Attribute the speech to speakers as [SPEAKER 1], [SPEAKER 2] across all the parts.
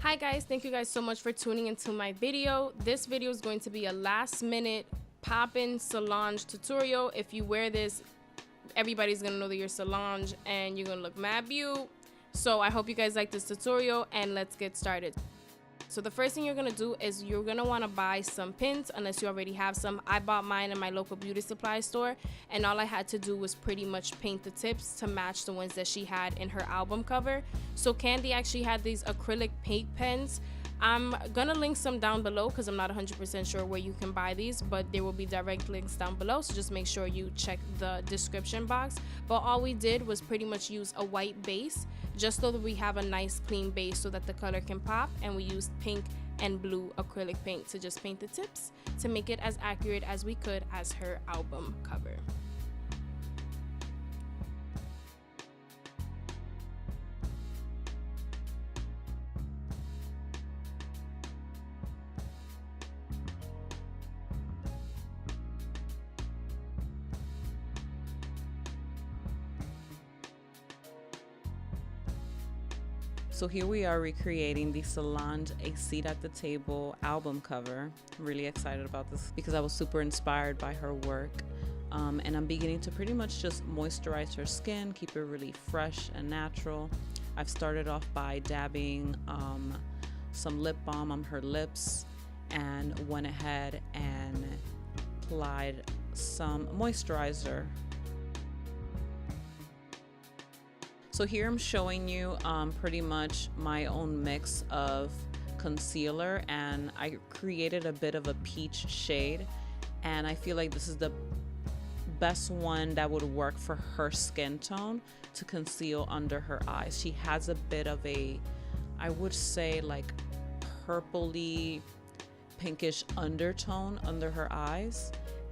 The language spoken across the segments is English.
[SPEAKER 1] Hi guys, thank you guys so much for tuning into my video. This video is going to be a last minute pop-in Solange tutorial. If you wear this, everybody's gonna know that you're Solange and you're gonna look mad beaut. So I hope you guys like this tutorial and let's get started. So the first thing you're gonna do is you're gonna wanna buy some pins unless you already have some. I bought mine in my local beauty supply store and all I had to do was pretty much paint the tips to match the ones that she had in her album cover. So Candy actually had these acrylic paint pens. I'm gonna link some down below because I'm not 100% sure where you can buy these, but there will be direct links down below, so just make sure you check the description box. But all we did was pretty much use a white base just so that we have a nice clean base so that the color can pop, and we used pink and blue acrylic paint to just paint the tips to make it as accurate as we could as her album cover.
[SPEAKER 2] So here we are recreating the Solange A Seat at the Table album cover. I'm really excited about this because I was super inspired by her work. And I'm beginning to pretty much just moisturize her skin, keep it really fresh and natural. I've started off by dabbing some lip balm on her lips and went ahead and applied some moisturizer. So here I'm showing you pretty much my own mix of concealer, and I created a bit of a peach shade, and I feel like this is the best one that would work for her skin tone to conceal under her eyes. She has a bit of a, I would say, like purpley pinkish undertone under her eyes.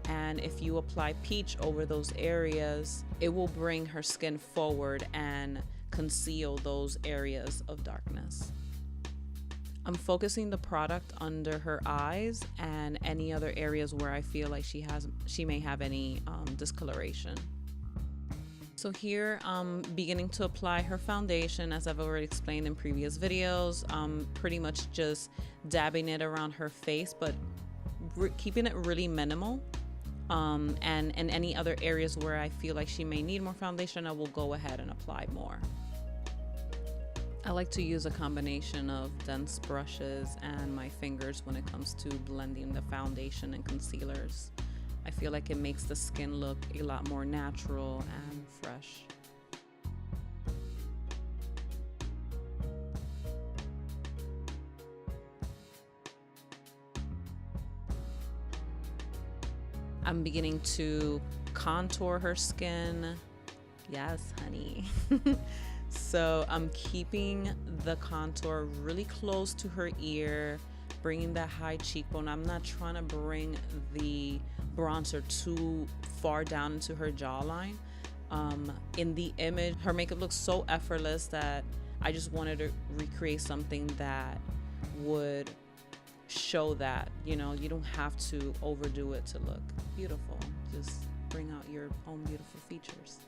[SPEAKER 2] And if you apply peach over those areas, it will bring her skin forward and conceal those areas of darkness. I'm focusing the product under her eyes and any other areas where I feel like she may have any discoloration. So here I'm beginning to apply her foundation, as I've already explained in previous videos. Pretty much just dabbing it around her face, but keeping it really minimal. And any other areas where I feel like she may need more foundation, I will go ahead and apply more. I like to use a combination of dense brushes and my fingers when it comes to blending the foundation and concealers. I feel like it makes the skin look a lot more natural and fresh. I'm beginning to contour her skin. Yes, honey. So I'm keeping the contour really close to her ear, bringing that high cheekbone. I'm not trying to bring the bronzer too far down into her jawline. In the image, her makeup looks so effortless that I just wanted to recreate something that would show that, you know, you don't have to overdo it to look beautiful. Just bring out your own beautiful features.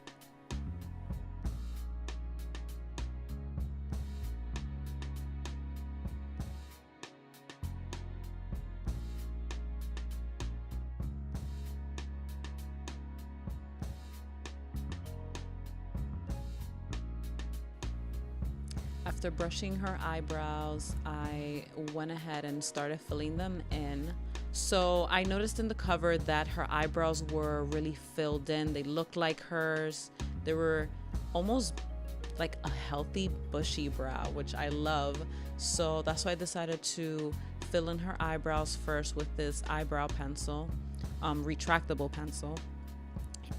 [SPEAKER 2] After brushing her eyebrows, I went ahead and started filling them in. So I noticed in the cover that her eyebrows were really filled in. They looked like hers. They were almost like a healthy bushy brow, which I love. So that's why I decided to fill in her eyebrows first with this eyebrow pencil, retractable pencil.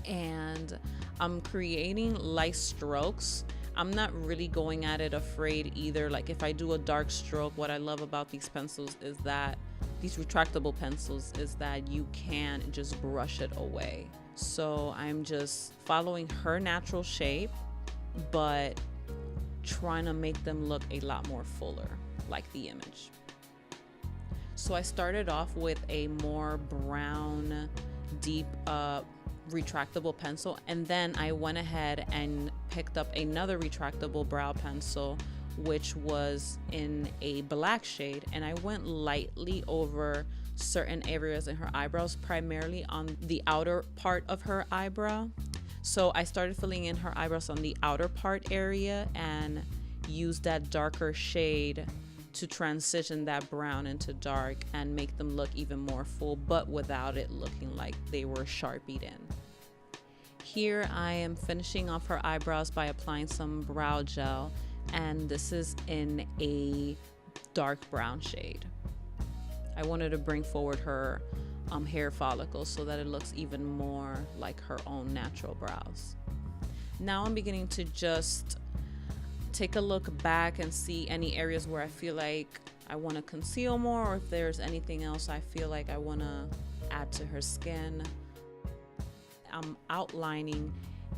[SPEAKER 2] And I'm creating light strokes. I'm not really going at it afraid either. Like if I do a dark stroke, what I love about these pencils is that these retractable pencils is that you can just brush it away. So I'm just following her natural shape, but trying to make them look a lot more fuller, like the image. So I started off with a more brown, deep retractable pencil, and then I went ahead and picked up another retractable brow pencil which was in a black shade, and I went lightly over certain areas in her eyebrows, primarily on the outer part of her eyebrow. So I started filling in her eyebrows on the outer part area and used that darker shade to transition that brown into dark and make them look even more full, but without it looking like they were Sharpied in. Here I am finishing off her eyebrows by applying some brow gel, and this is in a dark brown shade. I wanted to bring forward her hair follicles so that it looks even more like her own natural brows. Now I'm beginning to just take a look back and see any areas where I feel like I want to conceal more, or if there's anything else I feel like I want to add to her skin. I'm outlining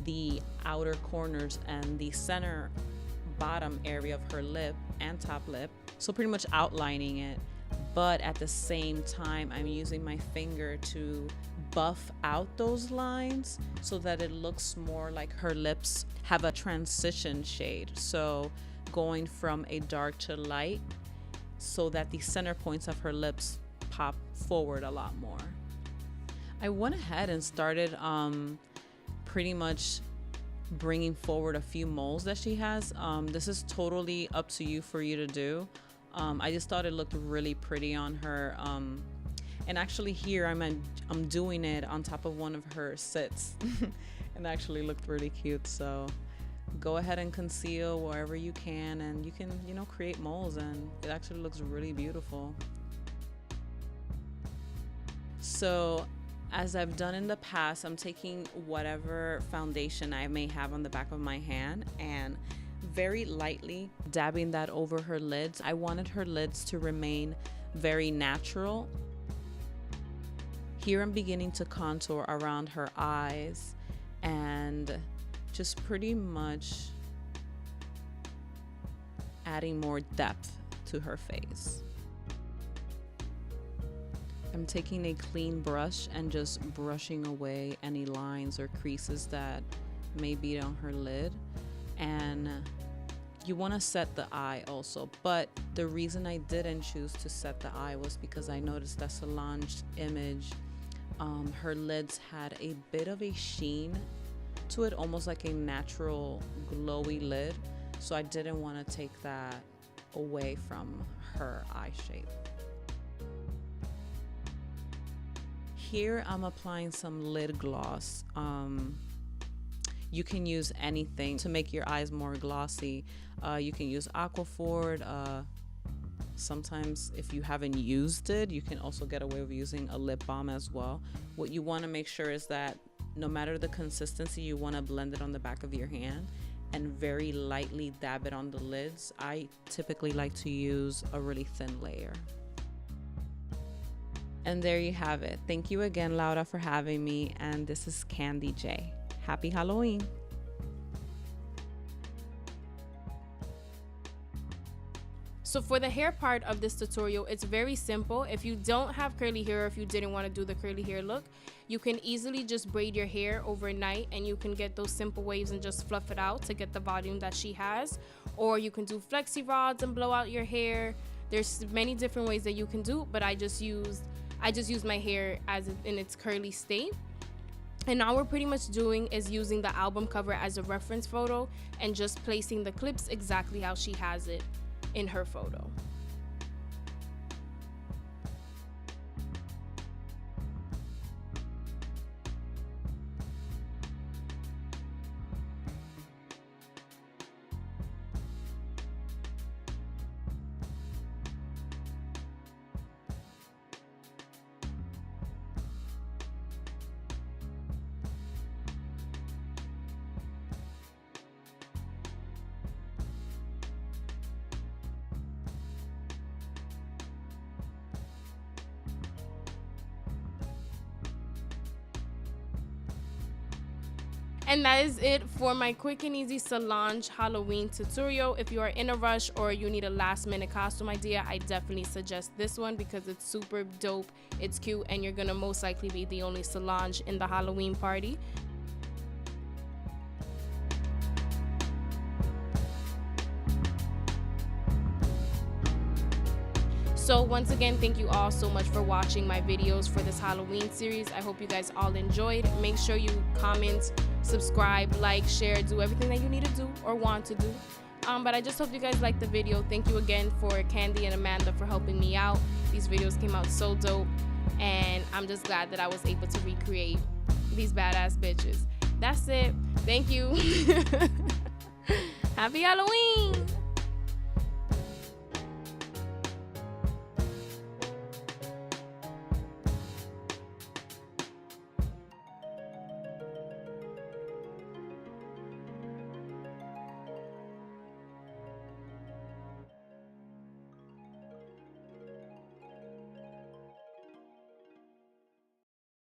[SPEAKER 2] the outer corners and the center bottom area of her lip and top lip, so pretty much outlining it, but at the same time I'm using my finger to buff out those lines so that it looks more like her lips have a transition shade, so going from a dark to light, so that the center points of her lips pop forward a lot more. I went ahead and started pretty much bringing forward a few moles that she has. This is totally up to you for you to do. I just thought it looked really pretty on her. And actually here I'm doing it on top of one of her sits and actually looked really cute. So go ahead and conceal wherever you can, and you can, you know, create moles, and it actually looks really beautiful. So as I've done in the past, I'm taking whatever foundation I may have on the back of my hand and very lightly dabbing that over her lids. I wanted her lids to remain very natural. Here I'm beginning to contour around her eyes and just pretty much adding more depth to her face. I'm taking a clean brush and just brushing away any lines or creases that may be on her lid. And you want to set the eye also, but the reason I didn't choose to set the eye was because I noticed that Solange's image, her lids had a bit of a sheen to it, almost like a natural glowy lid, so I didn't want to take that away from her eye shape. Here I'm applying some lid gloss. You can use anything to make your eyes more glossy. You can use Aquaphor. Sometimes if you haven't used it, you can also get away with using a lip balm as well. What you want to make sure is that no matter the consistency, you want to blend it on the back of your hand and very lightly dab it on the lids. I typically like to use a really thin layer. And there you have it. Thank you again, Laura, for having me. And this is Candy J. Happy Halloween.
[SPEAKER 1] So for the hair part of this tutorial, it's very simple. If you don't have curly hair, or if you didn't want to do the curly hair look, you can easily just braid your hair overnight and you can get those simple waves and just fluff it out to get the volume that she has. Or you can do flexi rods and blow out your hair. There's many different ways that you can do, but I just used my hair as in its curly state. And now we're pretty much doing is using the album cover as a reference photo and just placing the clips exactly how she has it in her photo. And that is it for my quick and easy Solange Halloween tutorial. If you are in a rush or you need a last minute costume idea, I definitely suggest this one because it's super dope, it's cute, and you're gonna most likely be the only Solange in the Halloween party. So once again, thank you all so much for watching my videos for this Halloween series. I hope you guys all enjoyed. Make sure you comment, subscribe, like, share, do everything that you need to do or want to do. But I just hope you guys liked the video. Thank you again for Candy and Amanda for helping me out. These videos came out so dope, and I'm just glad that I was able to recreate these badass bitches. That's it. Thank you. Happy Halloween.